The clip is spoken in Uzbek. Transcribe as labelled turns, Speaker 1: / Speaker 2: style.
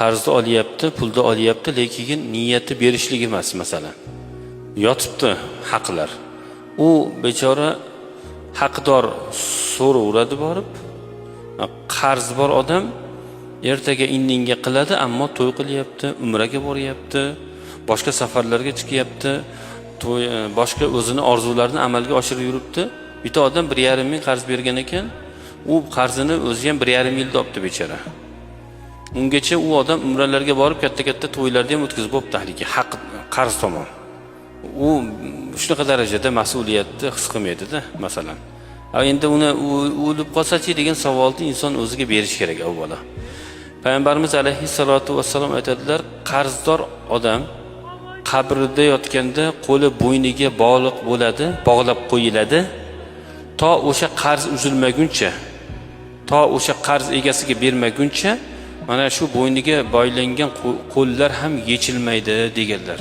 Speaker 1: qarzni olyapti, pulni olyapti, lekin niyati berishlik emas masalan. Yotibdi haqlar. U bechora haqdor so'raveradi borib, qarz bor odam ertaga indinga qiladi, ammo to'y qilyapti, umraga boryapti, boshqa safarlarga chiqyapti, boshqa o'zini orzularini amalga oshirib yuribdi. Bitta odam 1,5 ming qarz bergan ekan, u qarzini o'zi ham 1,5 yilda olibdi bechora. Ungacha u odam umralarga borib katta-katta to'ylarni ham o'tkazib bo'libdi haligi haq qarz tomon. U shunaqa darajada mas'uliyatni his qilmaydi-da, masalan. Endi uni o'lib qolsa-chi degan savolni inson o'ziga berish kerak avvalo. Payg'ambarimiz alayhissalatu vassalom aytadilar, qarzdor odam qabrida yotganda qo'li bo'yniga bog'liq bo'ladi, bog'lab qo'yiladi, to o'sha qarz uzilmaguncha, to o'sha qarz egasiga bermaguncha, mana shu bo'yniga boylangan qo'llar ham yechilmaydi deganlar.